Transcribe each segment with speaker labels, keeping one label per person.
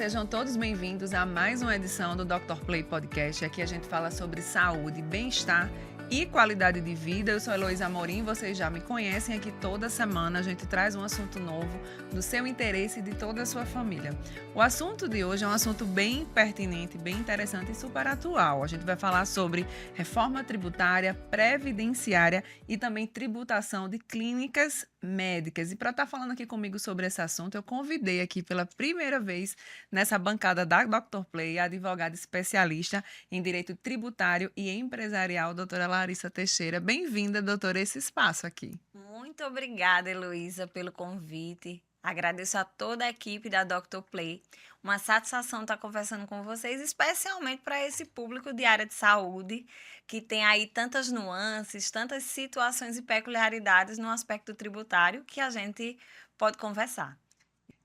Speaker 1: sejam todos bem-vindos a mais uma edição do Dr. Play Podcast. Aqui a gente fala sobre saúde, bem-estar e qualidade de vida. Eu sou Heloísa Amorim, vocês já me conhecem. Aqui toda semana a gente traz um assunto novo do seu interesse e de toda a sua família. O assunto de hoje é um assunto bem pertinente, bem interessante e super atual. A gente vai falar sobre reforma tributária, previdenciária e também tributação de clínicas médicas. E para estar falando aqui comigo sobre esse assunto, eu convidei aqui pela primeira vez nessa bancada da Dr. Play a advogada especialista em direito tributário e empresarial, doutora Larissa Teixeira. Bem-vinda, doutora, a esse espaço aqui.
Speaker 2: Muito obrigada, Heloísa, pelo convite. Agradeço a toda a equipe da Dr. Play. Uma satisfação estar conversando com vocês, especialmente para esse público de área de saúde, que tem aí tantas nuances, tantas situações e peculiaridades no aspecto tributário que a gente pode conversar.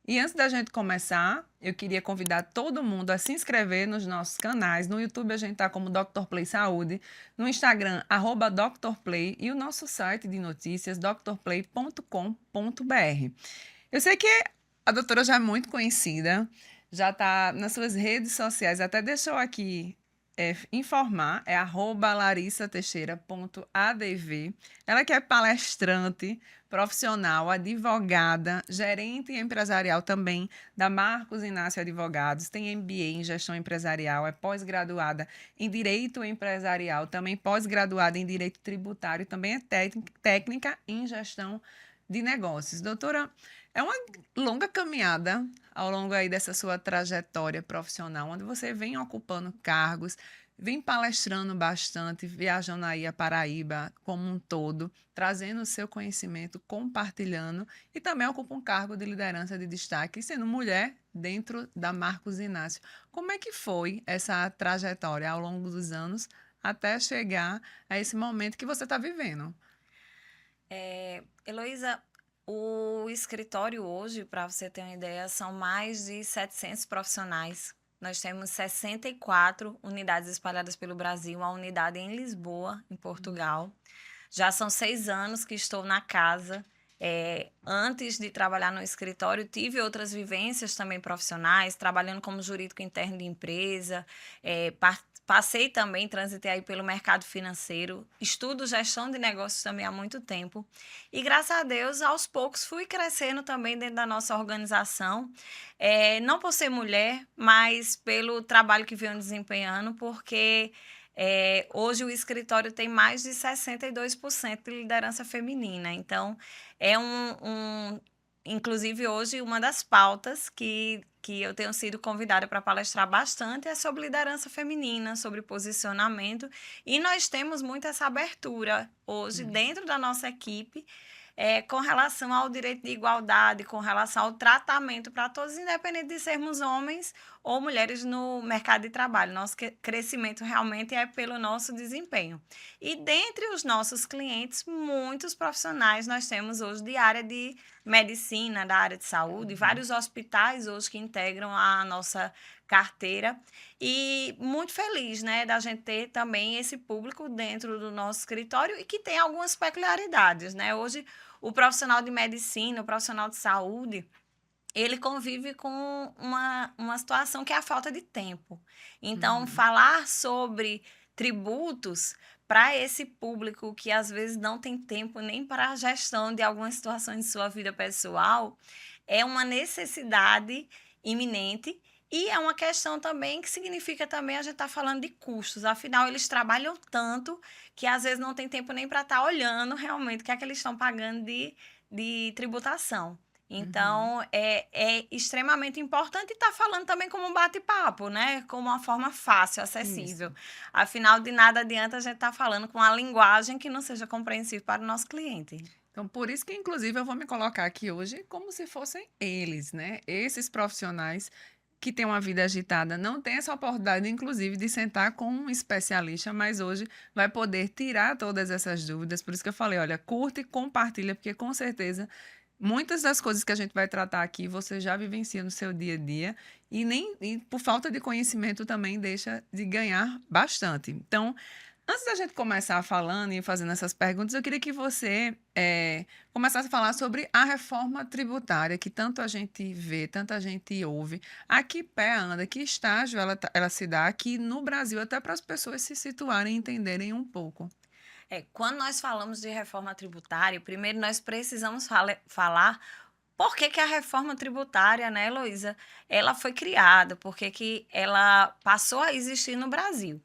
Speaker 1: E antes da gente começar, eu queria convidar todo mundo a se inscrever nos nossos canais. No YouTube a gente está como Dr. Play Saúde, no Instagram, @Dr. Play e o nosso site de notícias, drplay.com.br. Eu sei que a doutora já é muito conhecida, já está nas suas redes sociais, até deixou aqui informar, é @larissateixeira.adv. Ela que é palestrante, profissional, advogada, gerente empresarial também da Marcos Inácio Advogados, tem MBA em gestão empresarial, é pós-graduada em direito empresarial, também pós-graduada em direito tributário, também é técnica em gestão de negócios. Doutora, é uma longa caminhada ao longo aí dessa sua trajetória profissional, onde você vem ocupando cargos, vem palestrando bastante, viajando aí a Paraíba como um todo, trazendo o seu conhecimento, compartilhando e também ocupa um cargo de liderança de destaque, sendo mulher dentro da Marcos Inácio. Como é que foi essa trajetória ao longo dos anos até chegar a esse momento que você está vivendo?
Speaker 2: Heloísa, o escritório hoje, para você ter uma ideia, são mais de 700 profissionais. Nós temos 64 unidades espalhadas pelo Brasil, uma unidade em Lisboa, em Portugal. Já são 6 anos que estou na casa. Antes de trabalhar no escritório, tive outras vivências também profissionais, trabalhando como jurídico interno de empresa, passei também, transitei aí pelo mercado financeiro, estudo gestão de negócios também há muito tempo. E graças a Deus, aos poucos, fui crescendo também dentro da nossa organização. Não por ser mulher, mas pelo trabalho que venho desempenhando, porque hoje o escritório tem mais de 62% de liderança feminina. Então, inclusive, hoje, uma das pautas que eu tenho sido convidada para palestrar bastante é sobre liderança feminina, sobre posicionamento. E nós temos muito essa abertura hoje dentro da nossa equipe, com relação ao direito de igualdade, com relação ao tratamento para todos, independente de sermos homens ou mulheres no mercado de trabalho. Nosso crescimento realmente é pelo nosso desempenho. E dentre os nossos clientes, muitos profissionais nós temos hoje de área de medicina, da área de saúde, vários hospitais hoje que integram a nossa carteira. E muito feliz, né, da gente ter também esse público dentro do nosso escritório e que tem algumas peculiaridades, né? Hoje, o profissional de medicina, o profissional de saúde, ele convive com uma situação que é a falta de tempo. Então, falar sobre tributos para esse público que às vezes não tem tempo nem para a gestão de algumas situações de sua vida pessoal é uma necessidade iminente. E é uma questão também que significa também a gente estar falando de custos. Afinal, eles trabalham tanto que às vezes não tem tempo nem para estar olhando realmente o que é que eles estão pagando de tributação. Então, é extremamente importante estar falando também como um bate-papo, né? Como uma forma fácil, acessível.
Speaker 1: Isso.
Speaker 2: Afinal, de nada adianta a gente estar falando com uma linguagem que não seja compreensível para o nosso cliente.
Speaker 1: Então, por isso que, inclusive, eu vou me colocar aqui hoje como se fossem eles, né? Esses profissionais que têm uma vida agitada não têm essa oportunidade, inclusive, de sentar com um especialista, mas hoje vai poder tirar todas essas dúvidas. Por isso que eu falei, olha, curte e compartilha, porque com certeza muitas das coisas que a gente vai tratar aqui você já vivencia no seu dia a dia e por falta de conhecimento também deixa de ganhar bastante. Então, Antes da gente começar falando e fazendo essas perguntas, eu queria que você começasse a falar sobre a reforma tributária, que tanto a gente vê, tanta gente ouve. A que pé anda, que estágio ela se dá aqui no Brasil, até para as pessoas se situarem e entenderem um pouco.
Speaker 2: Quando nós falamos de reforma tributária, primeiro nós precisamos falar por que que a reforma tributária, né, Heloísa, ela foi criada, por que que ela passou a existir no Brasil.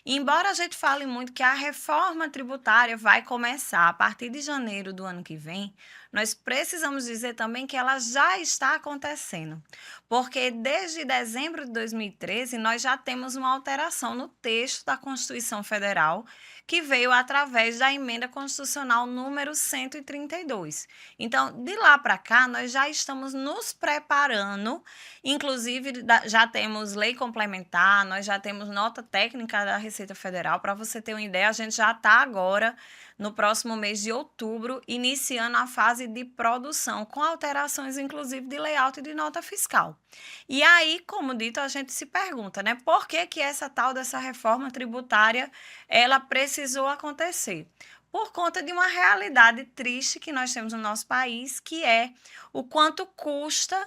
Speaker 2: Embora a gente fale muito que a reforma tributária vai começar a partir de janeiro do ano que vem, nós precisamos dizer também que ela já está acontecendo, porque desde dezembro de 2013 nós já temos uma alteração no texto da Constituição Federal que veio através da emenda constitucional número 132. Então, de lá para cá, nós já estamos nos preparando, inclusive já temos lei complementar, nós já temos nota técnica da Receita Federal. Para você ter uma ideia, a gente já está agora, no próximo mês de outubro, iniciando a fase de produção, com alterações, inclusive, de layout e de nota fiscal. E aí, como dito, a gente se pergunta, né, por que que essa tal dessa reforma tributária, ela precisou acontecer? Por conta de uma realidade triste que nós temos no nosso país, que é o quanto custa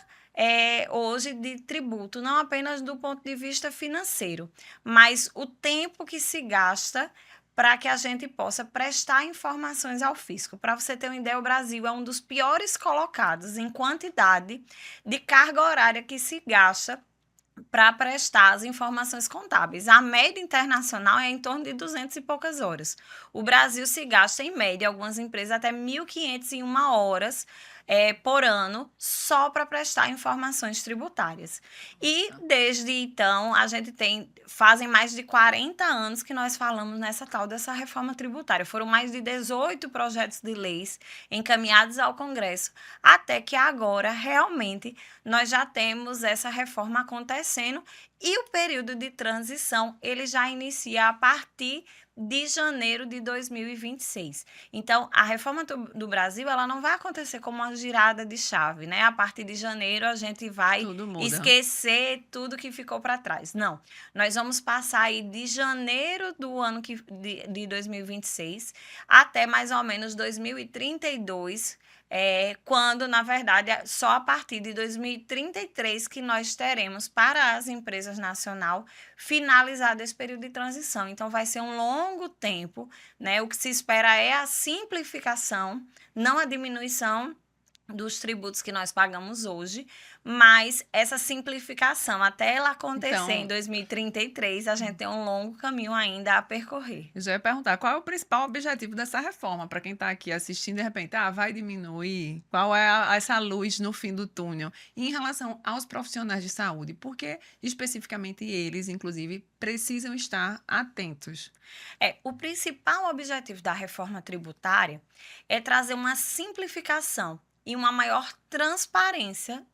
Speaker 2: hoje de tributo, não apenas do ponto de vista financeiro, mas o tempo que se gasta para que a gente possa prestar informações ao fisco. Para você ter uma ideia, o Brasil é um dos piores colocados em quantidade de carga horária que se gasta para prestar as informações contábeis. A média internacional é em torno de 200 e poucas horas. O Brasil se gasta, em média, algumas empresas até 1.501 horas por ano só para prestar informações tributárias. E desde então, a gente fazem mais de 40 anos que nós falamos nessa tal dessa reforma tributária. Foram mais de 18 projetos de leis encaminhados ao Congresso, até que agora, realmente, nós já temos essa reforma acontecendo e o período de transição ele já inicia a partir de janeiro de 2026. Então, a reforma do Brasil ela não vai acontecer como uma girada de chave, né? A partir de janeiro a gente vai
Speaker 1: Tudo muda.
Speaker 2: esquecer tudo que ficou para trás. Não, nós vamos passar aí de janeiro do ano de 2026 até mais ou menos 2032, quando, na verdade, é só a partir de 2033 que nós teremos para as empresas nacional finalizado esse período de transição. Então, vai ser um longo tempo, né? O que se espera é a simplificação, não a diminuição dos tributos que nós pagamos hoje, mas essa simplificação, até ela acontecer em
Speaker 1: Então,
Speaker 2: 2033, a gente tem um longo caminho ainda a percorrer.
Speaker 1: eu já ia perguntar, qual é o principal objetivo dessa reforma? Para quem está aqui assistindo, de repente, vai diminuir? Qual é essa luz no fim do túnel? E em relação aos profissionais de saúde, por que especificamente eles, inclusive, precisam estar atentos?
Speaker 2: O principal objetivo da reforma tributária é trazer uma simplificação e uma maior transparência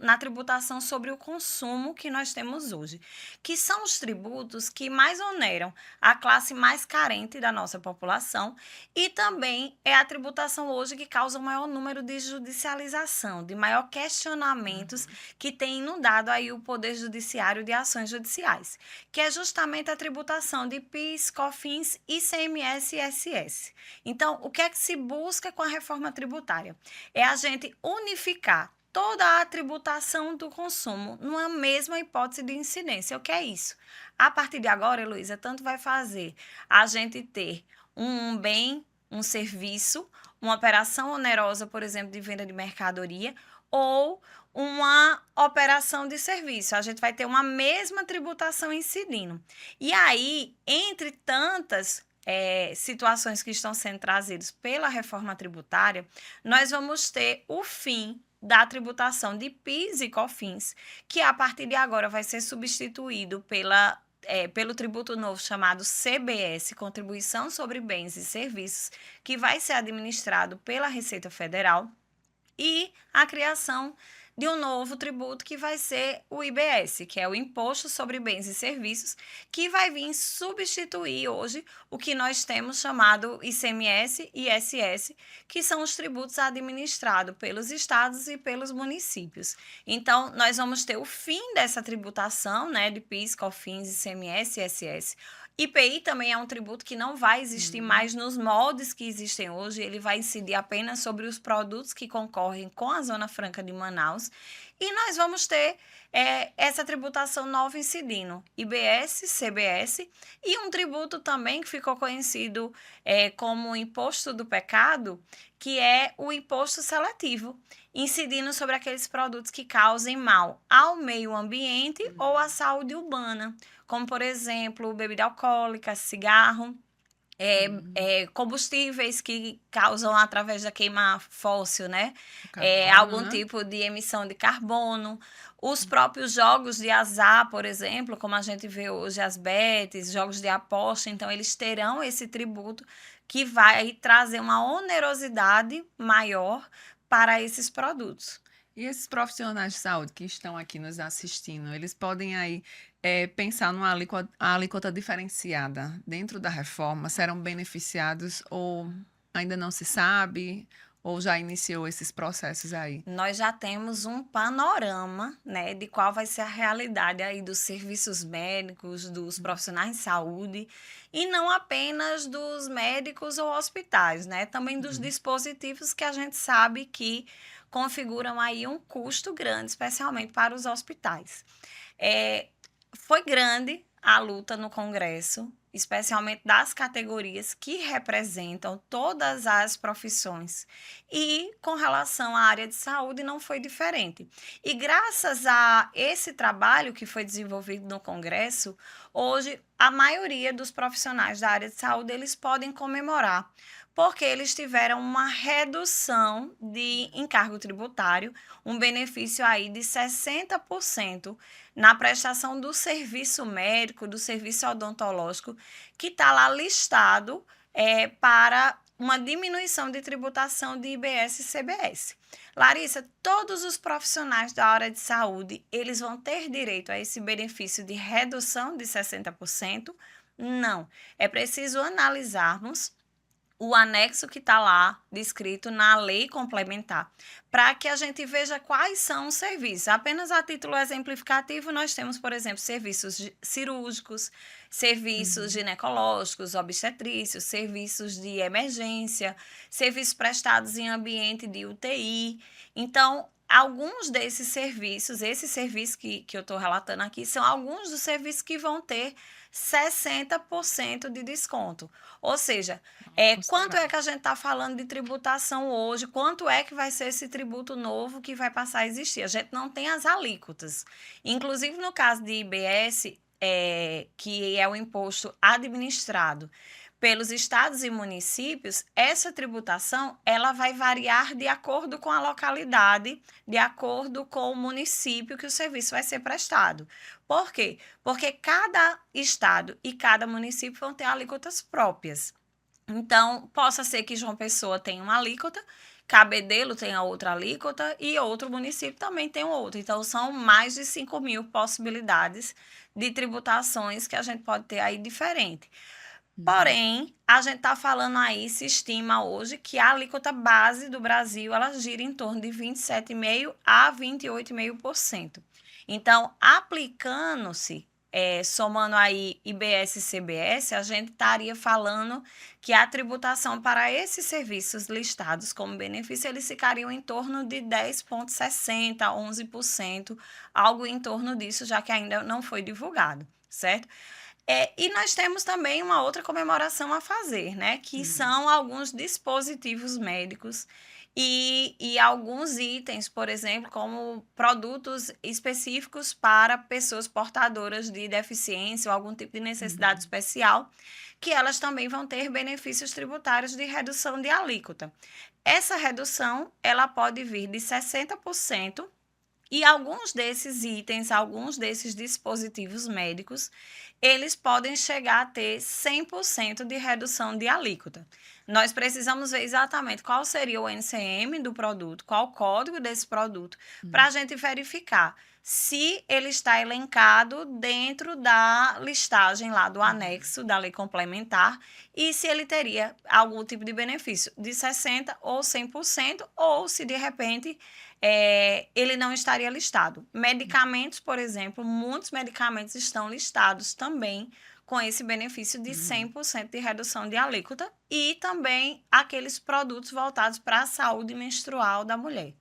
Speaker 2: na tributação sobre o consumo que nós temos hoje, que são os tributos que mais oneram a classe mais carente da nossa população e também é a tributação hoje que causa o maior número de judicialização, de maior questionamentos que tem inundado aí o Poder Judiciário de ações judiciais, que é justamente a tributação de PIS, COFINS, ICMS e ISS. Então, o que é que se busca com a reforma tributária? É a gente unificar toda a tributação do consumo numa mesma hipótese de incidência. O que é isso? A partir de agora, Heloísa, tanto vai fazer a gente ter um bem, um serviço, uma operação onerosa, por exemplo, de venda de mercadoria, ou uma operação de serviço. A gente vai ter uma mesma tributação incidindo. E aí, entre tantas situações que estão sendo trazidas pela reforma tributária, nós vamos ter o fim da tributação de PIS e COFINS, que a partir de agora vai ser substituído pelo tributo novo chamado CBS, Contribuição sobre Bens e Serviços, que vai ser administrado pela Receita Federal, e a criação de um novo tributo que vai ser o IBS, que é o Imposto sobre Bens e Serviços, que vai vir substituir hoje o que nós temos chamado ICMS e ISS, que são os tributos administrados pelos estados e pelos municípios. Então, nós vamos ter o fim dessa tributação, né, de PIS, COFINS, ICMS e ISS, IPI também é um tributo que não vai existir mais nos moldes que existem hoje, ele vai incidir apenas sobre os produtos que concorrem com a Zona Franca de Manaus. E nós vamos ter essa tributação nova incidindo, IBS, CBS, e um tributo também que ficou conhecido como imposto do pecado, que é o imposto seletivo, incidindo sobre aqueles produtos que causem mal ao meio ambiente ou à saúde urbana, como, por exemplo, bebida alcoólica, cigarro, combustíveis que causam através da queima fóssil, né?
Speaker 1: O carbono,
Speaker 2: Algum
Speaker 1: né?
Speaker 2: tipo de emissão de carbono. Os próprios jogos de azar, por exemplo, como a gente vê hoje as bets, jogos de aposta, então eles terão esse tributo que vai trazer uma onerosidade maior para esses produtos.
Speaker 1: E esses profissionais de saúde que estão aqui nos assistindo, eles podem aí pensar numa alíquota diferenciada dentro da reforma? Serão beneficiados ou ainda não se sabe? Ou já iniciou esses processos aí?
Speaker 2: Nós já temos um panorama, né, de qual vai ser a realidade aí dos serviços médicos, dos profissionais de saúde, e não apenas dos médicos ou hospitais, né, também dos dispositivos que a gente sabe que configuram aí um custo grande, especialmente para os hospitais. É, Foi grande a luta no Congresso, especialmente das categorias que representam todas as profissões. E com relação à área de saúde, não foi diferente. E graças a esse trabalho que foi desenvolvido no Congresso, hoje a maioria dos profissionais da área de saúde eles podem comemorar, porque eles tiveram uma redução de encargo tributário, um benefício aí de 60% na prestação do serviço médico, do serviço odontológico, que está lá listado para uma diminuição de tributação de IBS e CBS. Larissa, todos os profissionais da área de saúde, eles vão ter direito a esse benefício de redução de 60%? Não. É preciso analisarmos o anexo que está lá descrito na lei complementar, para que a gente veja quais são os serviços. Apenas a título exemplificativo, nós temos, por exemplo, serviços cirúrgicos, serviços ginecológicos, obstetrícios, serviços de emergência, serviços prestados em ambiente de UTI. Então, alguns desses serviços, esses serviços que eu estou relatando aqui, são alguns dos serviços que vão ter 60% de desconto. Ou seja, quanto é que a gente está falando de tributação hoje? Quanto é que vai ser esse tributo novo que vai passar a existir? A gente não tem as alíquotas. Inclusive, no caso de IBS, que é o imposto administrado pelos estados e municípios, essa tributação ela vai variar de acordo com a localidade, de acordo com o município que o serviço vai ser prestado. Por quê? Porque cada estado e cada município vão ter alíquotas próprias. Então, possa ser que João Pessoa tenha uma alíquota, Cabedelo tenha outra alíquota e outro município também tenha outra. Então, são mais de 5.000 possibilidades de tributações que a gente pode ter aí diferente. Porém, a gente está falando aí, se estima hoje que a alíquota base do Brasil, ela gira em torno de 27,5% a 28,5%. Então, aplicando-se, somando aí IBS e CBS, a gente estaria falando que a tributação para esses serviços listados como benefício, eles ficariam em torno de 10,60%, 11%, algo em torno disso, já que ainda não foi divulgado, certo? E nós temos também uma outra comemoração a fazer, né? Que são alguns dispositivos médicos e alguns itens, por exemplo, como produtos específicos para pessoas portadoras de deficiência ou algum tipo de necessidade especial, que elas também vão ter benefícios tributários de redução de alíquota. Essa redução, ela pode vir de 60%. E alguns desses itens, alguns desses dispositivos médicos, eles podem chegar a ter 100% de redução de alíquota. Nós precisamos ver exatamente qual seria o NCM do produto, qual o código desse produto, para a gente verificar se ele está elencado dentro da listagem lá do anexo da lei complementar e se ele teria algum tipo de benefício de 60% ou 100%, ou se de repente ele não estaria listado. Medicamentos, por exemplo, muitos medicamentos estão listados também com esse benefício de
Speaker 1: Uhum.
Speaker 2: 100% de redução de alíquota e também aqueles produtos voltados para a saúde menstrual da mulher.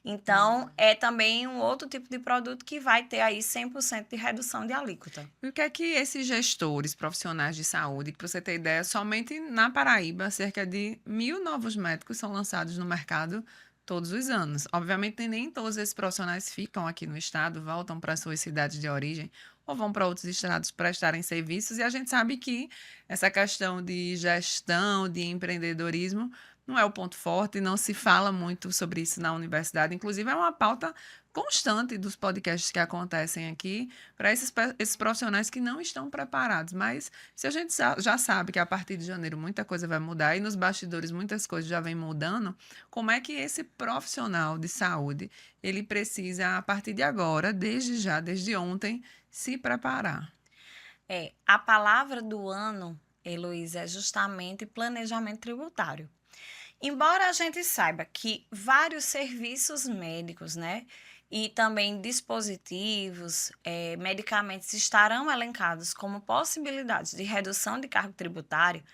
Speaker 2: Então,
Speaker 1: Hum.
Speaker 2: é também um outro tipo de produto que vai ter aí 100% de redução de alíquota.
Speaker 1: E o que é que esses gestores profissionais de saúde, para você ter ideia, somente na Paraíba, cerca de 1.000 novos médicos são lançados no mercado todos os anos. Obviamente, nem todos esses profissionais ficam aqui no estado, voltam para suas cidades de origem ou vão para outros estados prestarem serviços. E a gente sabe que essa questão de gestão, de empreendedorismo, não é o ponto forte, não se fala muito sobre isso na universidade. Inclusive, é uma pauta constante dos podcasts que acontecem aqui para esses profissionais que não estão preparados. Mas se a gente já sabe que a partir de janeiro muita coisa vai mudar e nos bastidores muitas coisas já vêm mudando, como é que esse profissional de saúde ele precisa, a partir de agora, desde já, desde ontem, se preparar?
Speaker 2: A palavra do ano, Heloísa, é justamente planejamento tributário. Embora a gente saiba que vários serviços médicos, né, e também dispositivos, medicamentos estarão elencados como possibilidades de redução de cargo tributário,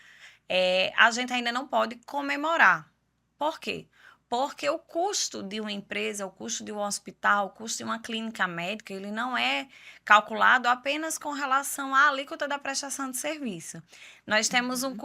Speaker 2: a gente ainda não pode comemorar. Por quê? Porque o custo de uma empresa, o custo de um hospital, o custo de uma clínica médica, ele não é calculado apenas com relação à alíquota da prestação de serviço. Nós temos
Speaker 1: Uhum.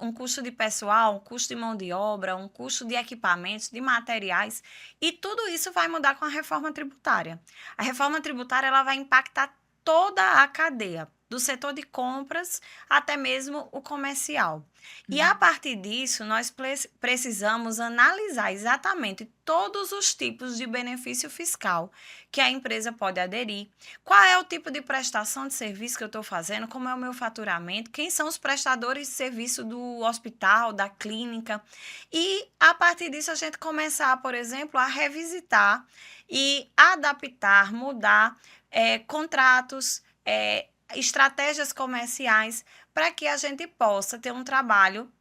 Speaker 2: um custo de pessoal, um custo de mão de obra, um custo de equipamentos, de materiais, e tudo isso vai mudar com a reforma tributária. A reforma tributária ela vai impactar toda a cadeia, do setor de compras até mesmo o comercial. E a
Speaker 1: Uhum.
Speaker 2: partir disso, nós precisamos analisar exatamente todos os tipos de benefício fiscal que a empresa pode aderir, qual é o tipo de prestação de serviço que eu estou fazendo, como é o meu faturamento, quem são os prestadores de serviço do hospital, da clínica. E a partir disso, a gente começar, por exemplo, a revisitar e adaptar, mudar contratos, estratégias comerciais para que a gente possa ter um trabalho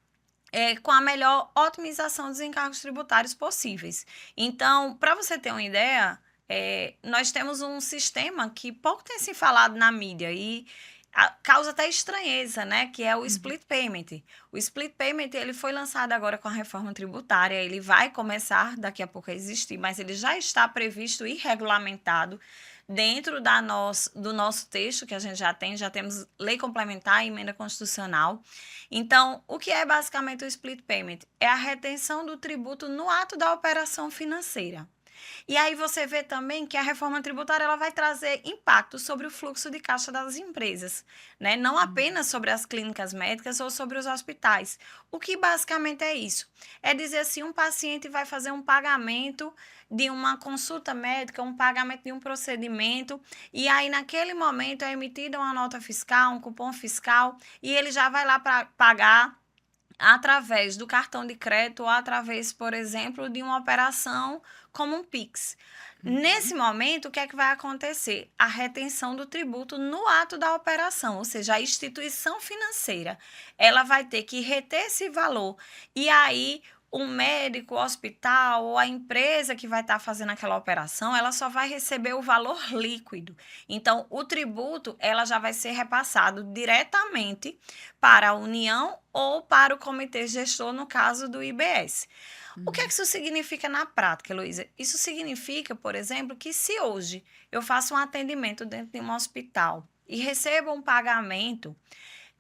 Speaker 2: com a melhor otimização dos encargos tributários possíveis. Então, para você ter uma ideia, nós temos um sistema que pouco tem se falado na mídia e causa até estranheza, né? Que é o
Speaker 1: Uhum.
Speaker 2: split payment. O split payment ele foi lançado agora com a reforma tributária. Ele vai começar daqui a pouco a existir, mas ele já está previsto e regulamentado dentro do nosso texto que a gente já temos lei complementar e emenda constitucional. Então, o que é basicamente o split payment? É a retenção do tributo no ato da operação financeira. E aí você vê também que a reforma tributária ela vai trazer impacto sobre o fluxo de caixa das empresas, né? Não apenas sobre as clínicas médicas ou sobre os hospitais. O que basicamente é isso? É dizer assim, um paciente vai fazer um pagamento de uma consulta médica, um pagamento de um procedimento, e aí naquele momento é emitida uma nota fiscal, um cupom fiscal, e ele já vai lá para pagar através do cartão de crédito ou através, por exemplo, de uma operação como um Pix. Nesse
Speaker 1: Uhum.
Speaker 2: momento, o que é que vai acontecer? A retenção do tributo no ato da operação, ou seja, a instituição financeira, ela vai ter que reter esse valor. E aí, o médico, o hospital ou a empresa que vai estar fazendo aquela operação, ela só vai receber o valor líquido. Então, o tributo, ela já vai ser repassado diretamente para a União ou para o comitê gestor, no caso do IBS. O que é que
Speaker 1: Uhum.
Speaker 2: isso significa na prática, Heloísa? Isso significa, por exemplo, que se hoje eu faço um atendimento dentro de um hospital e recebo um pagamento,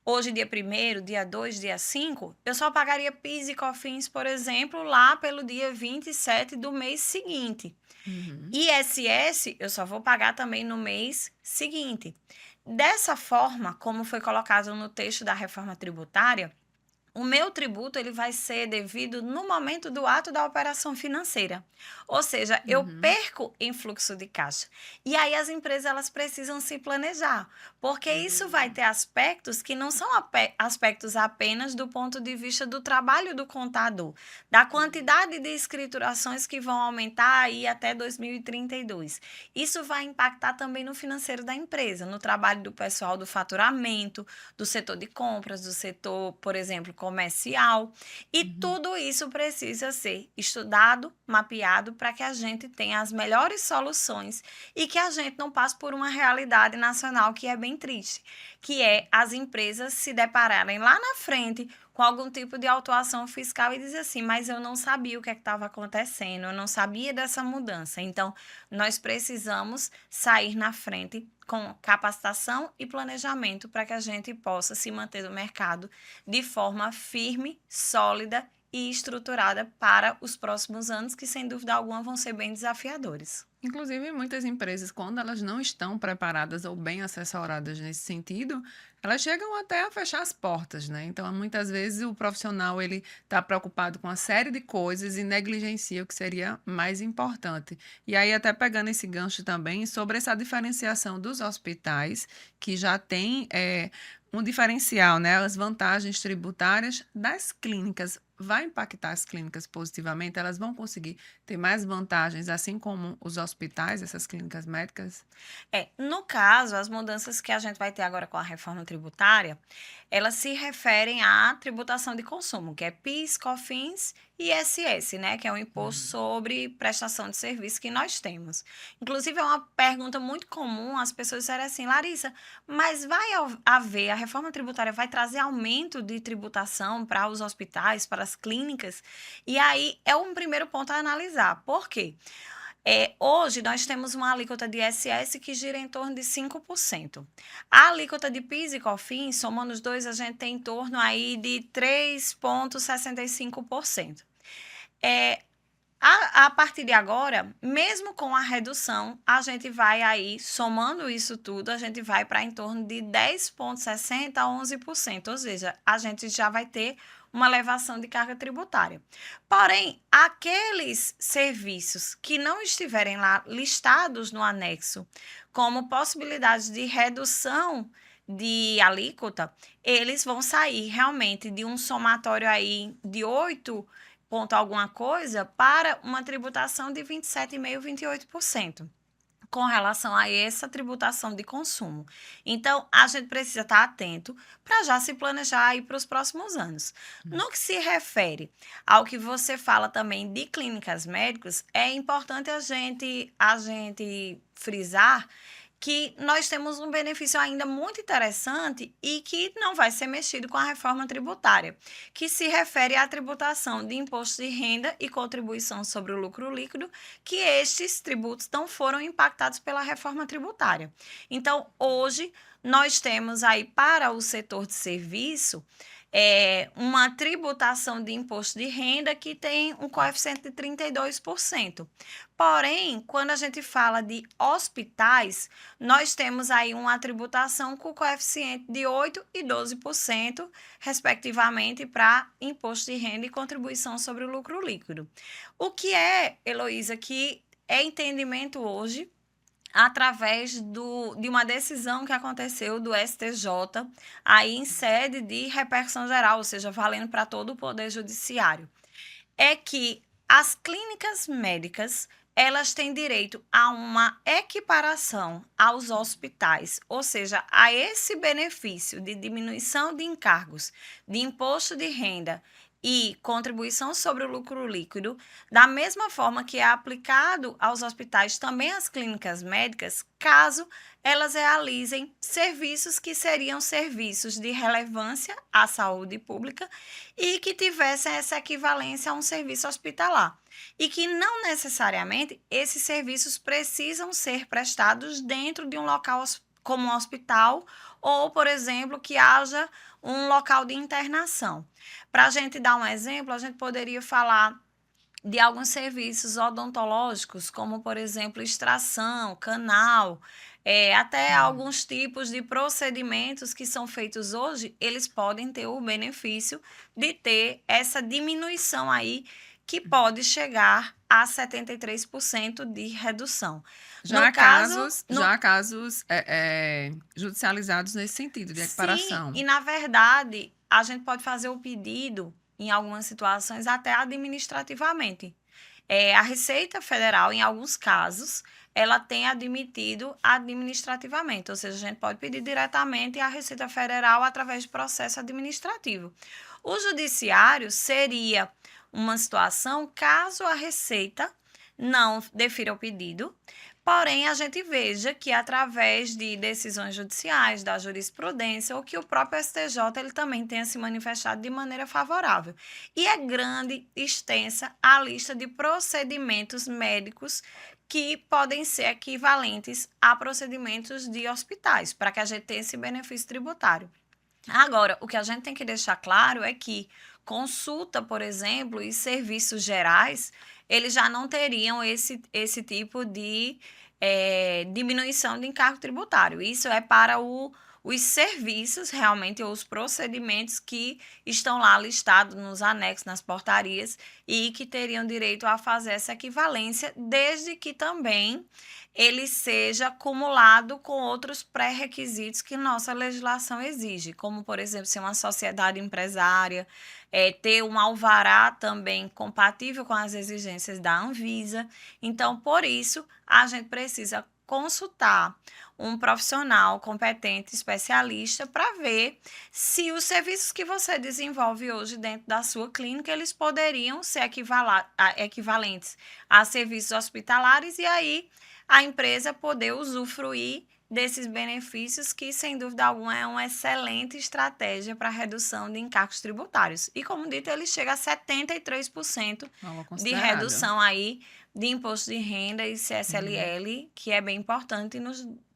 Speaker 2: hoje dia 1º, dia 2, dia 5, eu só pagaria PIS e COFINS, por exemplo, lá pelo dia 27 do mês seguinte.
Speaker 1: Uhum.
Speaker 2: ISS eu só vou pagar também no mês seguinte. Dessa forma, como foi colocado no texto da reforma tributária, o meu tributo ele vai ser devido no momento do ato da operação financeira. Ou seja, eu
Speaker 1: Uhum.
Speaker 2: perco em fluxo de caixa. E aí as empresas elas precisam se planejar, porque isso vai
Speaker 1: Uhum.
Speaker 2: ter aspectos que não são aspectos apenas do ponto de vista do trabalho do contador, da quantidade de escriturações que vão aumentar aí até 2032. Isso vai impactar também no financeiro da empresa, no trabalho do pessoal do faturamento, do setor de compras, do setor, por exemplo, comercial. E
Speaker 1: Uhum.
Speaker 2: tudo isso precisa ser estudado, mapeado, para que a gente tenha as melhores soluções e que a gente não passe por uma realidade nacional que é bem triste, que é as empresas se depararem lá na frente com algum tipo de autuação fiscal e dizer assim, mas eu não sabia o que é que estava acontecendo, eu não sabia dessa mudança. Então, nós precisamos sair na frente com capacitação e planejamento para que a gente possa se manter no mercado de forma firme, sólida e estruturada para os próximos anos, que sem dúvida alguma vão ser bem desafiadores.
Speaker 1: Inclusive, muitas empresas, quando elas não estão preparadas ou bem assessoradas nesse sentido, elas chegam até a fechar as portas, né? Então, muitas vezes o profissional ele está preocupado com uma série de coisas e negligencia o que seria mais importante. E aí, até pegando esse gancho também sobre essa diferenciação dos hospitais, que já tem um diferencial, né? As vantagens tributárias das clínicas. Vai impactar as clínicas positivamente? Elas vão conseguir ter mais vantagens, assim como os hospitais, essas clínicas médicas?
Speaker 2: No caso, as mudanças que a gente vai ter agora com a reforma tributária, elas se referem à tributação de consumo, que é PIS, COFINS e ISS, né, que é o imposto
Speaker 1: Uhum.
Speaker 2: sobre prestação de serviço que nós temos. Inclusive, é uma pergunta muito comum, as pessoas disserem assim, Larissa, mas haver, a reforma tributária vai trazer aumento de tributação para os hospitais, para as clínicas? E aí é um primeiro ponto a analisar. Por quê? Hoje nós temos uma alíquota de ISS que gira em torno de 5%. A alíquota de PIS e COFINS, somando os dois, a gente tem em torno aí de 3,65%. É, a partir de agora, mesmo com a redução, a gente vai aí, somando isso tudo, a gente vai para em torno de 10,60% a 11%, ou seja, a gente já vai ter uma elevação de carga tributária. Porém, aqueles serviços que não estiverem lá listados no anexo como possibilidades de redução de alíquota, eles vão sair realmente de um somatório aí de 8 ponto alguma coisa para uma tributação de 27,5%, 28% com relação a essa tributação de consumo. Então, a gente precisa estar atento para já se planejar aí para os próximos anos. No que se refere ao que você fala também de clínicas médicas, é importante a gente frisar que nós temos um benefício ainda muito interessante e que não vai ser mexido com a reforma tributária, que se refere à tributação de imposto de renda e contribuição sobre o lucro líquido, que estes tributos não foram impactados pela reforma tributária. Então, hoje, nós temos aí para o setor de serviço uma tributação de imposto de renda que tem um coeficiente de 32%. Porém, quando a gente fala de hospitais, nós temos aí uma tributação com coeficiente de 8% e 12%, respectivamente, para imposto de renda e contribuição sobre o lucro líquido. O que é, Heloísa, que é entendimento hoje através de uma decisão que aconteceu do STJ, aí em sede de repercussão geral, ou seja, valendo para todo o Poder Judiciário, é que as clínicas médicas elas têm direito a uma equiparação aos hospitais, ou seja, a esse benefício de diminuição de encargos, de imposto de renda e contribuição sobre o lucro líquido, da mesma forma que é aplicado aos hospitais, também às clínicas médicas, caso elas realizem serviços que seriam serviços de relevância à saúde pública e que tivessem essa equivalência a um serviço hospitalar. E que não necessariamente esses serviços precisam ser prestados dentro de um local como um hospital ou, por exemplo, que haja um local de internação. Para a gente dar um exemplo, a gente poderia falar de alguns serviços odontológicos, como, por exemplo, extração, canal, até
Speaker 1: Uhum.
Speaker 2: alguns tipos de procedimentos que são feitos hoje, eles podem ter o benefício de ter essa diminuição aí, que pode chegar a 73% de redução.
Speaker 1: Já
Speaker 2: No
Speaker 1: há
Speaker 2: caso,
Speaker 1: casos,
Speaker 2: no,
Speaker 1: já há casos judicializados nesse sentido, de
Speaker 2: sim,
Speaker 1: equiparação.
Speaker 2: e na verdade, a gente pode fazer o pedido, em algumas situações, até administrativamente. A Receita Federal, em alguns casos, ela tem admitido administrativamente, ou seja, a gente pode pedir diretamente à Receita Federal através de processo administrativo. O judiciário seria uma situação caso a Receita não defira o pedido, porém a gente veja que através de decisões judiciais, da jurisprudência, ou que o próprio STJ ele também tenha se manifestado de maneira favorável. E é grande, extensa a lista de procedimentos médicos que podem ser equivalentes a procedimentos de hospitais, para que a gente tenha esse benefício tributário. Agora, o que a gente tem que deixar claro é que consulta, por exemplo, e serviços gerais, eles já não teriam esse tipo de diminuição de encargo tributário. Isso é para os serviços, realmente, ou os procedimentos que estão lá listados nos anexos, nas portarias, e que teriam direito a fazer essa equivalência, desde que também ele seja acumulado com outros pré-requisitos que nossa legislação exige, como, por exemplo, ser uma sociedade empresária, ter um alvará também compatível com as exigências da Anvisa. Então, por isso, a gente precisa consultar um profissional competente, especialista, para ver se os serviços que você desenvolve hoje dentro da sua clínica, eles poderiam ser equivalentes a serviços hospitalares e aí a empresa poder usufruir desses benefícios que, sem dúvida alguma, é uma excelente estratégia para a redução de encargos tributários. E, como dito, ele chega a 73%
Speaker 1: Valor
Speaker 2: de
Speaker 1: considerável.
Speaker 2: redução aí de imposto de renda e CSLL, que é bem importante,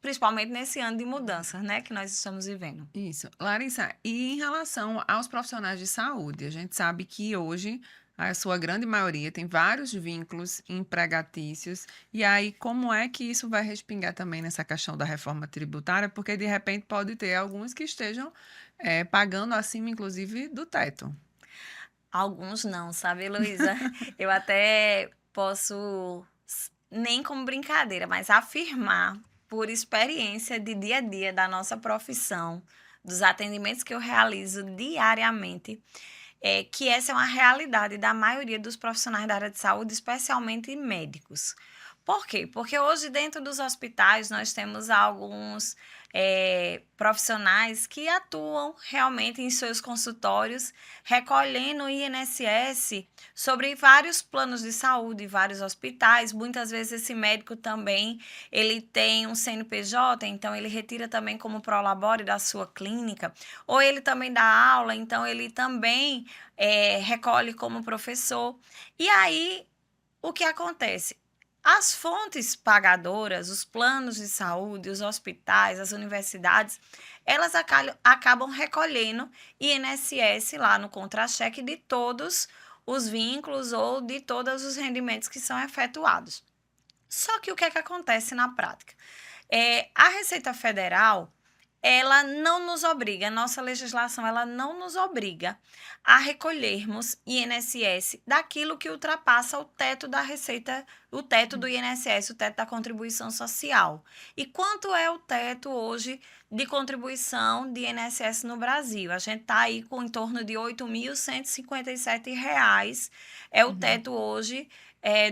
Speaker 2: principalmente nesse ano de mudanças, né, que nós estamos vivendo.
Speaker 1: Isso. Larissa, e em relação aos profissionais de saúde, a gente sabe que hoje a sua grande maioria tem vários vínculos empregatícios, e aí como é que isso vai respingar também nessa questão da reforma tributária? Porque de repente pode ter alguns que estejam pagando acima, inclusive, do teto.
Speaker 2: Alguns não, sabe, Heloísa? Eu até posso, nem como brincadeira, mas afirmar por experiência de dia a dia da nossa profissão, dos atendimentos que eu realizo diariamente, que essa é uma realidade da maioria dos profissionais da área de saúde, especialmente médicos. Por quê? Porque hoje, dentro dos hospitais, nós temos alguns profissionais que atuam realmente em seus consultórios, recolhendo o INSS sobre vários planos de saúde, vários hospitais. Muitas vezes esse médico também, ele tem um CNPJ, então ele retira também como prolabore da sua clínica, ou ele também dá aula, então ele também recolhe como professor. E aí, o que acontece? As fontes pagadoras, os planos de saúde, os hospitais, as universidades, elas acabam recolhendo INSS lá no contra-cheque de todos os vínculos ou de todos os rendimentos que são efetuados. Só que o que é que acontece na prática? A Receita Federal, ela não nos obriga, a nossa legislação, ela não nos obriga a recolhermos INSS daquilo que ultrapassa o teto da Receita, o teto do INSS, o teto da contribuição social. E quanto é o teto hoje de contribuição de INSS no Brasil? A gente está aí com em torno de R$ 8.157 é o teto hoje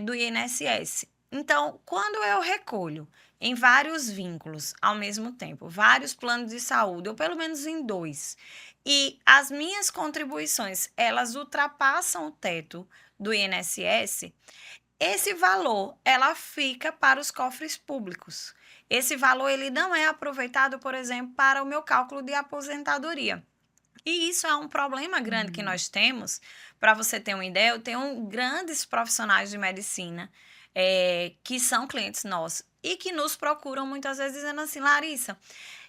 Speaker 2: do INSS. Então, quando eu recolho em vários vínculos ao mesmo tempo, vários planos de saúde, ou pelo menos em 2, e as minhas contribuições, elas ultrapassam o teto do INSS, esse valor, ela fica para os cofres públicos. Esse valor, ele não é aproveitado, por exemplo, para o meu cálculo de aposentadoria. E isso é um problema grande que nós temos. Para você ter uma ideia, eu tenho grandes profissionais de medicina que são clientes nossos e que nos procuram muitas vezes dizendo assim: Larissa,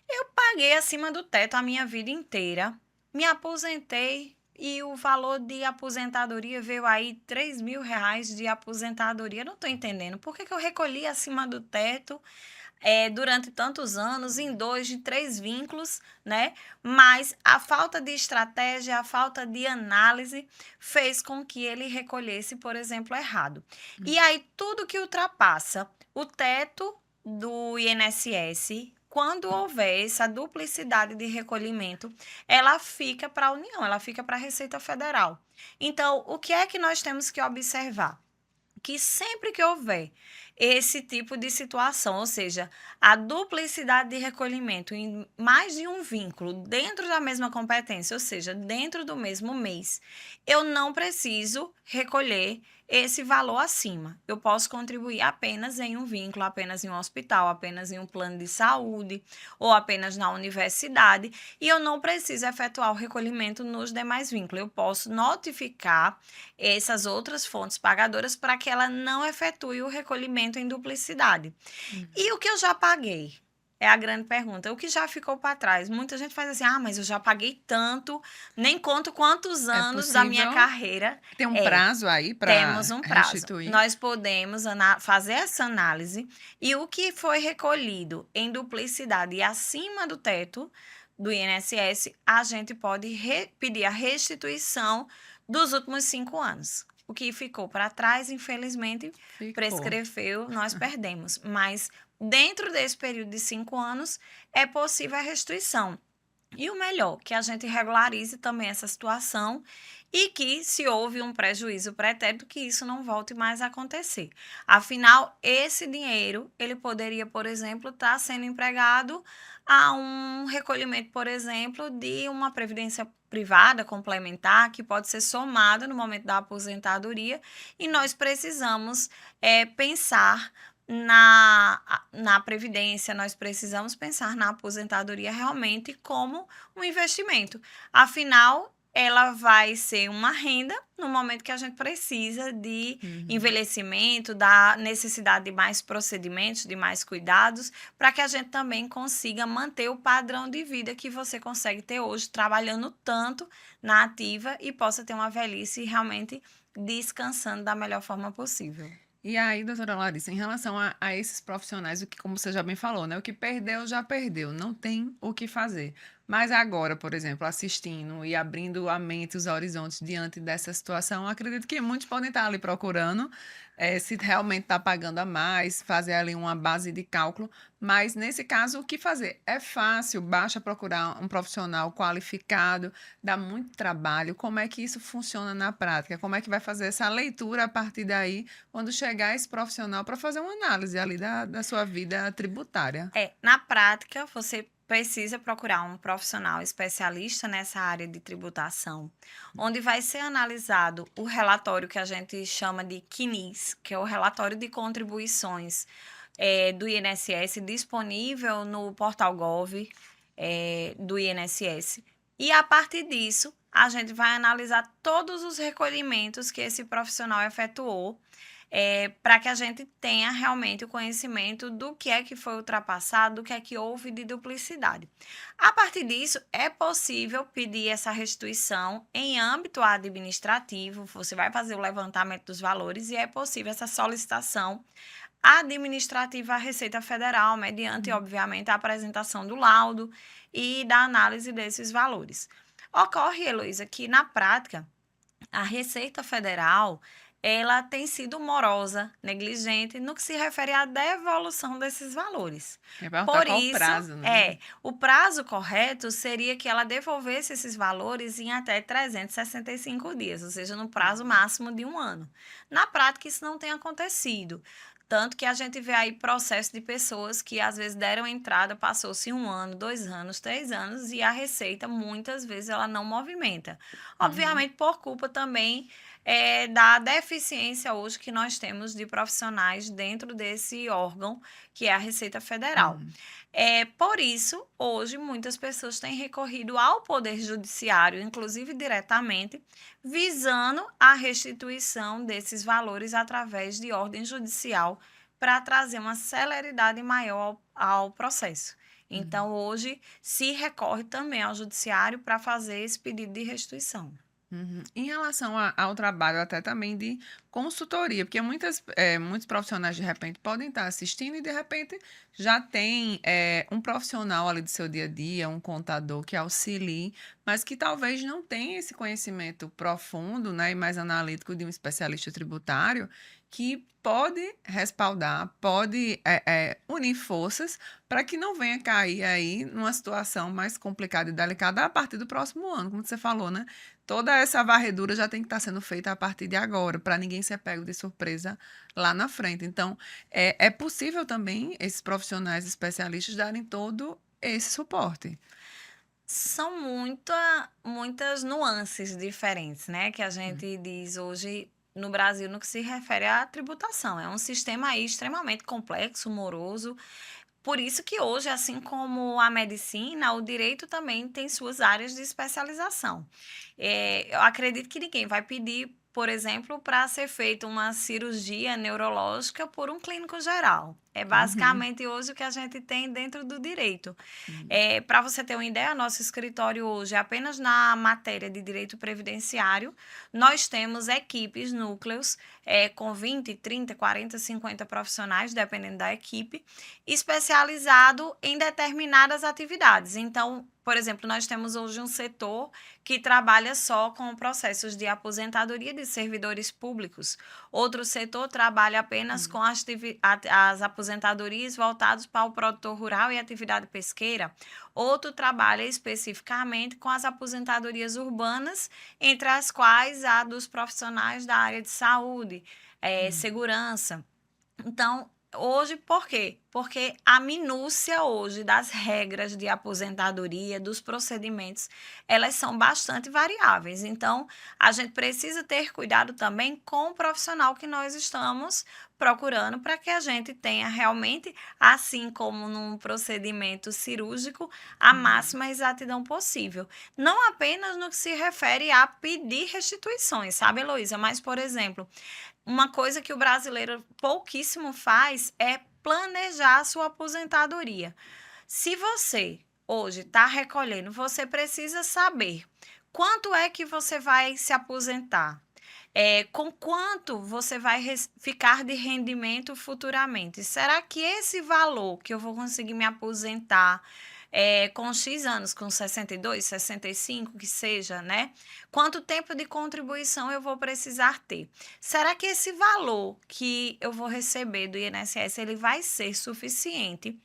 Speaker 2: eu paguei acima do teto a minha vida inteira, me aposentei e o valor de aposentadoria veio aí R$ 3.000 de aposentadoria. Não estou entendendo. Por que eu recolhi acima do teto durante tantos anos, em 2, de 3 vínculos, né? Mas a falta de estratégia, a falta de análise fez com que ele recolhesse, por exemplo, errado. E aí, tudo que ultrapassa o teto do INSS, quando houver essa duplicidade de recolhimento, ela fica para a União, ela fica para a Receita Federal. Então, o que é que nós temos que observar? Que sempre que houver esse tipo de situação, ou seja, a duplicidade de recolhimento em mais de um vínculo dentro da mesma competência, ou seja, dentro do mesmo mês, eu não preciso recolher esse valor acima. Eu posso contribuir apenas em um vínculo, apenas em um hospital, apenas em um plano de saúde ou apenas na universidade, e eu não preciso efetuar o recolhimento nos demais vínculos. Eu posso notificar essas outras fontes pagadoras para que ela não efetue o recolhimento em duplicidade. E o que eu já paguei? É a grande pergunta. O que já ficou para trás? Muita gente faz assim: ah, mas eu já paguei tanto, nem conto quantos
Speaker 1: É
Speaker 2: anos da minha
Speaker 1: possível
Speaker 2: carreira.
Speaker 1: ter um
Speaker 2: É,
Speaker 1: prazo aí
Speaker 2: temos
Speaker 1: para
Speaker 2: um prazo.
Speaker 1: restituir?
Speaker 2: Nós podemos fazer essa análise e o que foi recolhido em duplicidade e acima do teto do INSS, a gente pode pedir a restituição dos últimos 5 anos. O que ficou para trás, infelizmente,
Speaker 1: Ficou.
Speaker 2: prescreveu, nós perdemos. Mas dentro desse período de 5 anos, é possível a restituição. E o melhor, que a gente regularize também essa situação e que, se houve um prejuízo pretérito, que isso não volte mais a acontecer. Afinal, esse dinheiro, ele poderia, por exemplo, estar sendo empregado a um recolhimento, por exemplo, de uma previdência privada complementar, que pode ser somada no momento da aposentadoria, e nós precisamos pensar na previdência, nós precisamos pensar na aposentadoria realmente como um investimento. Afinal, ela vai ser uma renda no momento que a gente precisa de envelhecimento, da necessidade de mais procedimentos, de mais cuidados, para que a gente também consiga manter o padrão de vida que você consegue ter hoje, trabalhando tanto na ativa e possa ter uma velhice realmente descansando da melhor forma possível.
Speaker 1: E aí, doutora Larissa, em relação a esses profissionais, o que, como você já bem falou, né? O que perdeu, já perdeu, não tem o que fazer. Mas agora, por exemplo, assistindo e abrindo a mente, os horizontes diante dessa situação, acredito que muitos podem estar ali procurando se realmente está pagando a mais, fazer ali uma base de cálculo. Mas nesse caso, o que fazer? É fácil, basta procurar um profissional qualificado, dá muito trabalho. Como é que isso funciona na prática? Como é que vai fazer essa leitura a partir daí? Quando chegar esse profissional para fazer uma análise ali da sua vida tributária.
Speaker 2: Na prática, você precisa procurar um profissional especialista nessa área de tributação, onde vai ser analisado o relatório que a gente chama de CNIS, que é o relatório de contribuições do INSS, disponível no portal Gov do INSS. E a partir disso, a gente vai analisar todos os recolhimentos que esse profissional efetuou para que a gente tenha realmente o conhecimento do que é que foi ultrapassado, do que é que houve de duplicidade. A partir disso, é possível pedir essa restituição em âmbito administrativo, você vai fazer o levantamento dos valores e é possível essa solicitação administrativa à Receita Federal, mediante, obviamente, a apresentação do laudo e da análise desses valores. Ocorre, Heloísa, que na prática, a Receita Federal, ela tem sido morosa, negligente no que se refere à devolução desses valores.
Speaker 1: É perguntar
Speaker 2: Por
Speaker 1: qual o
Speaker 2: isso,
Speaker 1: prazo, né?
Speaker 2: o prazo correto seria que ela devolvesse esses valores em até 365 dias, ou seja, no prazo máximo de um ano. Na prática, isso não tem acontecido. Tanto que a gente vê aí processo de pessoas que às vezes deram entrada, passou-se 1 ano, 2 anos, 3 anos e a Receita muitas vezes ela não movimenta. Obviamente por culpa também da deficiência hoje que nós temos de profissionais dentro desse órgão que é a Receita Federal. Por isso, hoje, muitas pessoas têm recorrido ao Poder Judiciário, inclusive diretamente, visando a restituição desses valores através de ordem judicial para trazer uma celeridade maior ao processo. Então, hoje, se recorre também ao Judiciário para fazer esse pedido de restituição.
Speaker 1: Em relação ao trabalho até também de consultoria, porque muitos profissionais de repente podem estar assistindo e de repente já tem um profissional ali do seu dia a dia, um contador que auxilie, mas que talvez não tenha esse conhecimento profundo, né, e mais analítico de um especialista tributário que pode respaldar, pode unir forças para que não venha cair aí numa situação mais complicada e delicada a partir do próximo ano, como você falou, né? Toda essa varredura já tem que estar sendo feita a partir de agora, para ninguém ser pego de surpresa lá na frente. Então, é possível também esses profissionais especialistas darem todo esse suporte.
Speaker 2: São muitas nuances diferentes, né, que a
Speaker 1: Hum.
Speaker 2: gente diz hoje no Brasil no que se refere à tributação. É um sistema aí extremamente complexo, moroso. Por isso que hoje, assim como a medicina, o direito também tem suas áreas de especialização. Eu acredito que ninguém vai pedir, por exemplo, para ser feita uma cirurgia neurológica por um clínico geral. É
Speaker 1: Uhum.
Speaker 2: basicamente hoje o que a gente tem dentro do direito.
Speaker 1: Hum.
Speaker 2: Para você ter uma ideia, nosso escritório hoje, apenas na matéria de direito previdenciário, nós temos equipes, núcleos, com 20, 30, 40, 50 profissionais, dependendo da equipe, especializado em determinadas atividades. Então, por exemplo, nós temos hoje um setor que trabalha só com processos de aposentadoria de servidores públicos. Outro setor trabalha apenas
Speaker 1: Hum.
Speaker 2: com as aposentadorias voltadas para o produtor rural e atividade pesqueira. Outro trabalha especificamente com as aposentadorias urbanas, entre as quais a dos profissionais da área de saúde,
Speaker 1: Hum.
Speaker 2: segurança. Então, hoje, por quê? Porque a minúcia hoje das regras de aposentadoria, dos procedimentos, elas são bastante variáveis. Então, a gente precisa ter cuidado também com o profissional que nós estamos procurando para que a gente tenha realmente, assim como num procedimento cirúrgico, a
Speaker 1: Hum.
Speaker 2: máxima exatidão possível. Não apenas no que se refere a pedir restituições, sabe, Heloísa? Mas, por exemplo, uma coisa que o brasileiro pouquíssimo faz é planejar a sua aposentadoria. Se você hoje está recolhendo, você precisa saber quanto é que você vai se aposentar. Com quanto você vai ficar de rendimento futuramente? Será que esse valor que eu vou conseguir me aposentar com X anos, com 62, 65, que seja, né? Quanto tempo de contribuição eu vou precisar ter? Será que esse valor que eu vou receber do INSS ele vai ser suficiente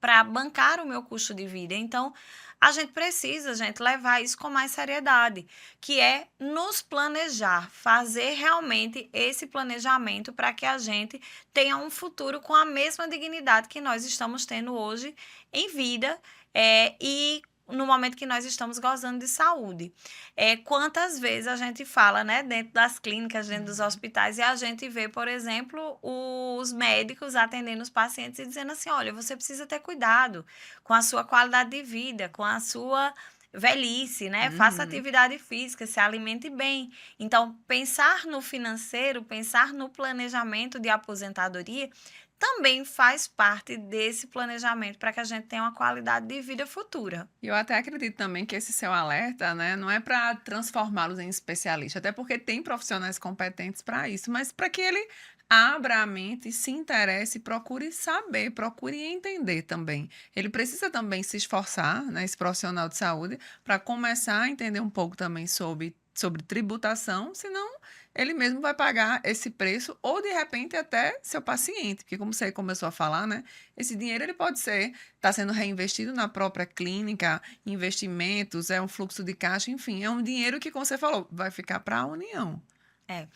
Speaker 2: para bancar o meu custo de vida? Então, a gente precisa, gente, levar isso com mais seriedade, que é nos planejar, fazer realmente esse planejamento para que a gente tenha um futuro com a mesma dignidade que nós estamos tendo hoje em vida, e no momento que nós estamos gozando de saúde. Quantas vezes a gente fala, né, dentro das clínicas, dentro dos
Speaker 1: Uhum.
Speaker 2: hospitais, e a gente vê, por exemplo, os médicos atendendo os pacientes e dizendo assim: olha, você precisa ter cuidado com a sua qualidade de vida, com a sua velhice, né? Faça
Speaker 1: Uhum.
Speaker 2: atividade física, se alimente bem. Então, pensar no financeiro, pensar no planejamento de aposentadoria também faz parte desse planejamento para que a gente tenha uma qualidade de vida futura.
Speaker 1: E eu até acredito também que esse seu alerta, né, não é para transformá-los em especialista, até porque tem profissionais competentes para isso, mas para que ele abra a mente, se interesse, procure saber, procure entender também. Ele precisa também se esforçar, né, esse profissional de saúde, para começar a entender um pouco também sobre tributação, senão ele mesmo vai pagar esse preço, ou de repente até seu paciente, porque como você começou a falar, né, esse dinheiro ele pode ser está sendo reinvestido na própria clínica, investimentos, é um fluxo de caixa, enfim, é um dinheiro que, como você falou, vai ficar para a União.
Speaker 2: É,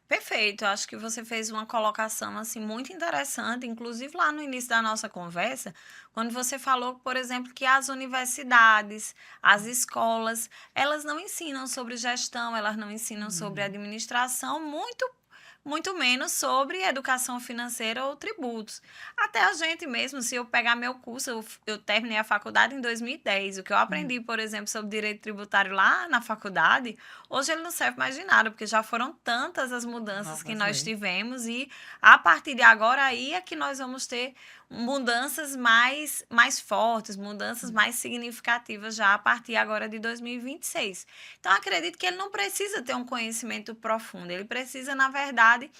Speaker 2: perfeito. Acho que você fez uma colocação assim muito interessante, inclusive lá no início da nossa conversa, quando você falou, por exemplo, que as universidades, as escolas, elas não ensinam sobre gestão, elas não ensinam sobre
Speaker 1: Uhum.
Speaker 2: administração, muito menos sobre educação financeira ou tributos. Até a gente mesmo, se eu pegar meu curso, eu terminei a faculdade em 2010. O que eu
Speaker 1: Hum.
Speaker 2: aprendi, por exemplo, sobre direito tributário lá na faculdade, hoje ele não serve mais de nada, porque já foram tantas as mudanças que
Speaker 1: Novas
Speaker 2: nós
Speaker 1: leis.
Speaker 2: tivemos e a partir de agora aí é que nós vamos ter mudanças mais fortes, mudanças
Speaker 1: Hum.
Speaker 2: mais significativas já a partir agora de 2026. Então, acredito que ele não precisa ter um conhecimento profundo, ele precisa, na verdade,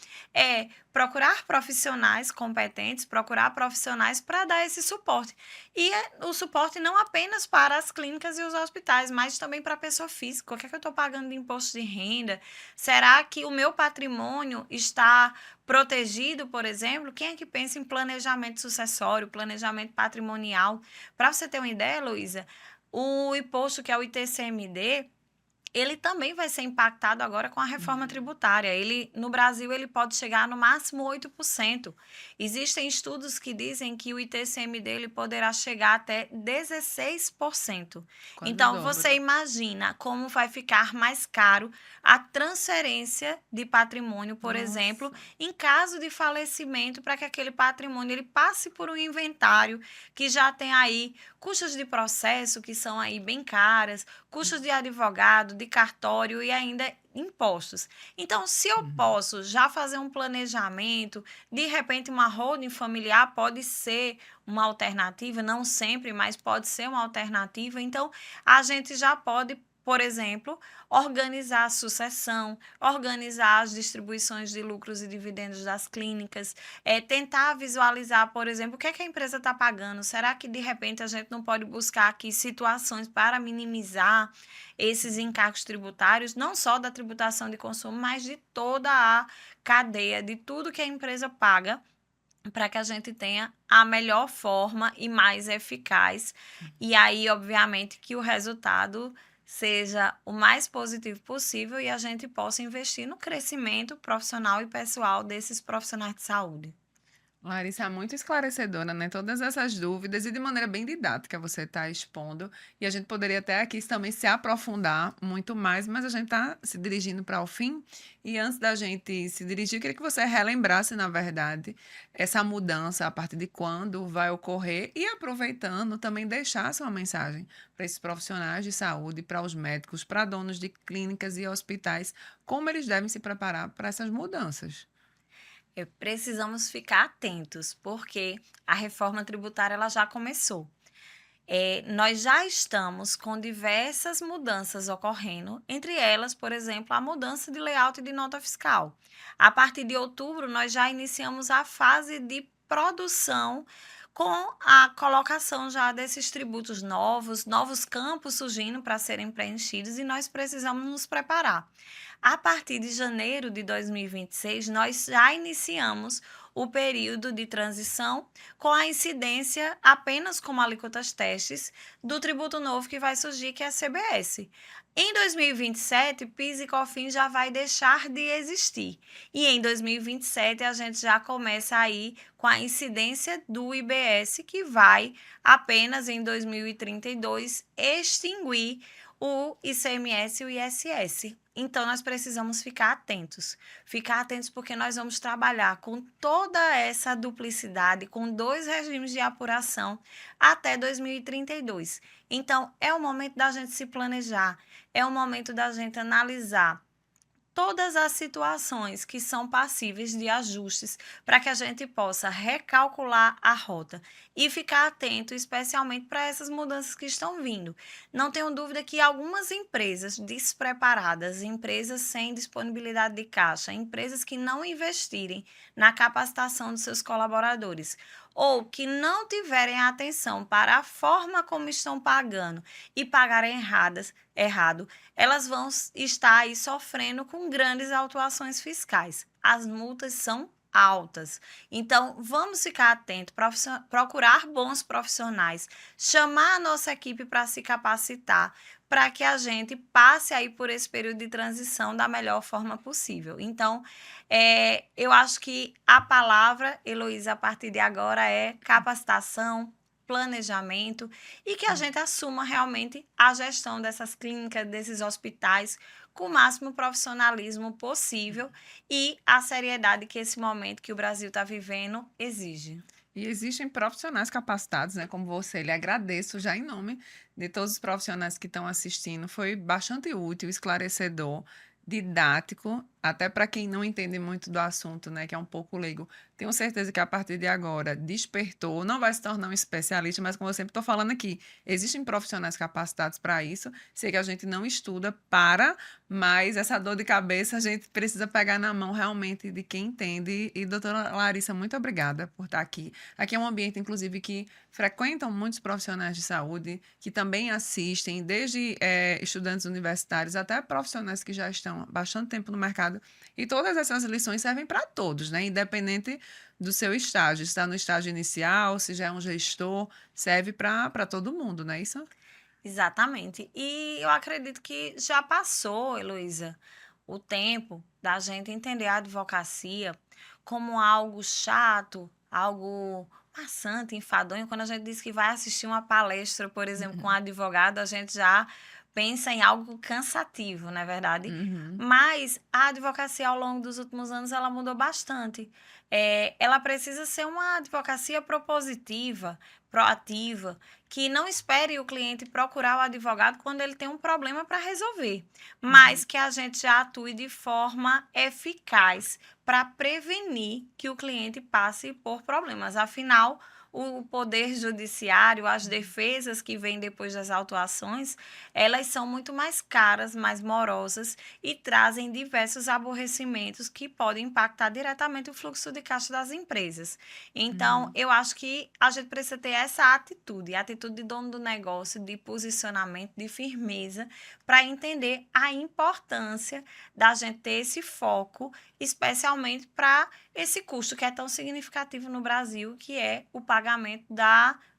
Speaker 2: procurar profissionais competentes, procurar profissionais para dar esse suporte. E o suporte não apenas para as clínicas e os hospitais, mas também para a pessoa física. O que é que eu estou pagando de imposto de renda? Será que o meu patrimônio está protegido, por exemplo? Quem é que pensa em planejamento sucessório, planejamento patrimonial? Para você ter uma ideia, Luísa, o imposto que é o ITCMD, ele também vai ser impactado agora com a reforma tributária. Ele, no Brasil, ele pode chegar no máximo 8%. Existem estudos que dizem que o ITCM dele poderá chegar até 16%.
Speaker 1: Quase o
Speaker 2: Então, você
Speaker 1: dobro.
Speaker 2: imagina como vai ficar mais caro a transferência de patrimônio, por exemplo,
Speaker 1: Nossa.
Speaker 2: em caso de falecimento, para que aquele patrimônio ele passe por um inventário que já tem aí custas de processo que são aí bem caras, custos de advogado, de cartório e ainda impostos. Então, se eu
Speaker 1: Uhum.
Speaker 2: posso já fazer um planejamento, de repente uma holding familiar pode ser uma alternativa, não sempre, mas pode ser uma alternativa. Então, a gente já pode, por exemplo, organizar a sucessão, organizar as distribuições de lucros e dividendos das clínicas, tentar visualizar, por exemplo, o que é que a empresa está pagando. Será que de repente a gente não pode buscar aqui situações para minimizar esses encargos tributários, não só da tributação de consumo, mas de toda a cadeia, de tudo que a empresa paga, para que a gente tenha a melhor forma e mais eficaz. E aí, obviamente, que o resultado seja o mais positivo possível e a gente possa investir no crescimento profissional e pessoal desses profissionais de saúde.
Speaker 1: Larissa, é muito esclarecedora, né? Todas essas dúvidas e de maneira bem didática você está expondo. E a gente poderia até aqui também se aprofundar muito mais, mas a gente está se dirigindo para o fim. E antes da gente se dirigir, eu queria que você relembrasse, na verdade, essa mudança, a partir de quando vai ocorrer e aproveitando também deixasse uma mensagem para esses profissionais de saúde, para os médicos, para donos de clínicas e hospitais, como eles devem se preparar para essas mudanças.
Speaker 2: Precisamos ficar atentos, porque a reforma tributária ela já começou. Nós já estamos com diversas mudanças ocorrendo, entre elas, por exemplo, a mudança de layout de nota fiscal. A partir de outubro, nós já iniciamos a fase de produção com a colocação já desses tributos novos, novos campos surgindo para serem preenchidos e nós precisamos nos preparar. A partir de janeiro de 2026, nós já iniciamos o período de transição com a incidência apenas como alíquotas testes do tributo novo que vai surgir, que é a CBS. Em 2027, PIS e COFINS já vai deixar de existir. E em 2027 a gente já começa aí com a incidência do IBS, que vai apenas em 2032 extinguir o ICMS e o ISS. Então, nós precisamos ficar atentos. Ficar atentos porque nós vamos trabalhar com toda essa duplicidade, com dois regimes de apuração até 2032. Então, é o momento da gente se planejar, é o momento da gente analisar todas as situações que são passíveis de ajustes para que a gente possa recalcular a rota e ficar atento, especialmente para essas mudanças que estão vindo. Não tenho dúvida que algumas empresas despreparadas, empresas sem disponibilidade de caixa, empresas que não investirem na capacitação dos seus colaboradores ou que não tiverem atenção para a forma como estão pagando e pagarem errado, elas vão estar aí sofrendo com grandes autuações fiscais. As multas são altas. Então, vamos ficar atentos, procurar bons profissionais, chamar a nossa equipe para se capacitar, para que a gente passe aí por esse período de transição da melhor forma possível. Então, eu acho que a palavra, Heloísa, a partir de agora é capacitação, planejamento e que a gente assuma realmente a gestão dessas clínicas, desses hospitais, com o máximo profissionalismo possível e a seriedade que esse momento que o Brasil está vivendo exige.
Speaker 1: E existem profissionais capacitados, né, como você. Lhe agradeço já em nome de todos os profissionais que estão assistindo. Foi bastante útil, esclarecedor, didático, até para quem não entende muito do assunto, né, que é um pouco leigo. Tenho certeza que a partir de agora despertou, não vai se tornar um especialista, mas como eu sempre estou falando aqui, existem profissionais capacitados para isso. Sei que a gente não estuda para, mas essa dor de cabeça a gente precisa pegar na mão realmente de quem entende. E, doutora Larissa, muito obrigada por estar aqui. Aqui é um ambiente, inclusive, que frequentam muitos profissionais de saúde, que também assistem, desde estudantes universitários até profissionais que já estão há bastante tempo no mercado. E todas essas lições servem para todos, né? Independente do seu estágio. Se está no estágio inicial, se já é um gestor, serve para todo mundo, não é isso?
Speaker 2: Exatamente. E eu acredito que já passou, Heloísa, o tempo da gente entender a advocacia como algo chato, algo maçante, enfadonho. Quando a gente diz que vai assistir uma palestra, por exemplo, com um
Speaker 1: Uhum.
Speaker 2: advogado, a gente já pensa em algo cansativo, não é verdade?
Speaker 1: Uhum.
Speaker 2: Mas a advocacia ao longo dos últimos anos ela mudou bastante. Ela precisa ser uma advocacia propositiva, proativa, que não espere o cliente procurar o advogado quando ele tem um problema para resolver,
Speaker 1: Uhum.
Speaker 2: mas que a gente já atue de forma eficaz para prevenir que o cliente passe por problemas. Afinal, o poder judiciário, as defesas que vêm depois das autuações, elas são muito mais caras, mais morosas e trazem diversos aborrecimentos que podem impactar diretamente o fluxo de caixa das empresas. Então,
Speaker 1: Uhum.
Speaker 2: eu acho que a gente precisa ter essa atitude, a atitude de dono do negócio, de posicionamento, de firmeza, para entender a importância da gente ter esse foco, especialmente para esse custo que é tão significativo no Brasil, que é o pagamento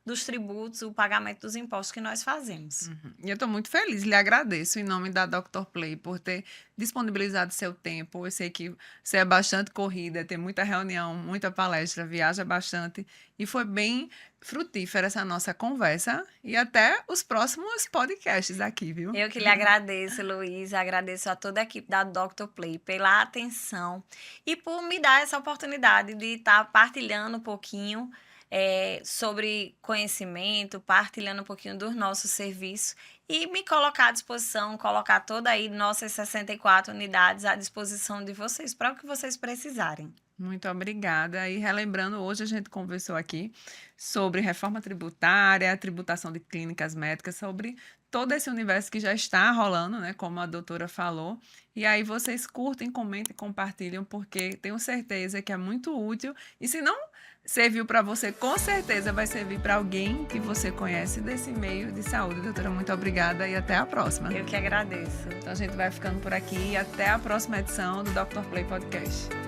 Speaker 2: dos tributos, o pagamento dos impostos que nós fazemos.
Speaker 1: Uhum. E eu estou muito feliz, lhe agradeço em nome da Dr. Play por ter disponibilizado seu tempo. Eu sei que você é bastante corrida, tem muita reunião, muita palestra, viaja bastante e foi bem frutífera essa nossa conversa e até os próximos podcasts aqui, viu?
Speaker 2: Eu que lhe agradeço, Luísa, agradeço a toda a equipe da Dr. Play pela atenção e por me dar essa oportunidade de estar partilhando um pouquinho sobre conhecimento, partilhando um pouquinho dos nossos serviços e me colocar à disposição, colocar toda aí nossas 64 unidades à disposição de vocês, para o que vocês precisarem.
Speaker 1: Muito obrigada. E relembrando, hoje a gente conversou aqui sobre reforma tributária, tributação de clínicas médicas, sobre todo esse universo que já está rolando, né, como a doutora falou. E aí vocês curtem, comentem, compartilham, porque tenho certeza que é muito útil. E se não serviu para você, com certeza vai servir para alguém que você conhece desse meio de saúde. Doutora, muito obrigada e até a próxima.
Speaker 2: Eu que agradeço.
Speaker 1: Então a gente vai ficando por aqui e até a próxima edição do Dr. Play Podcast.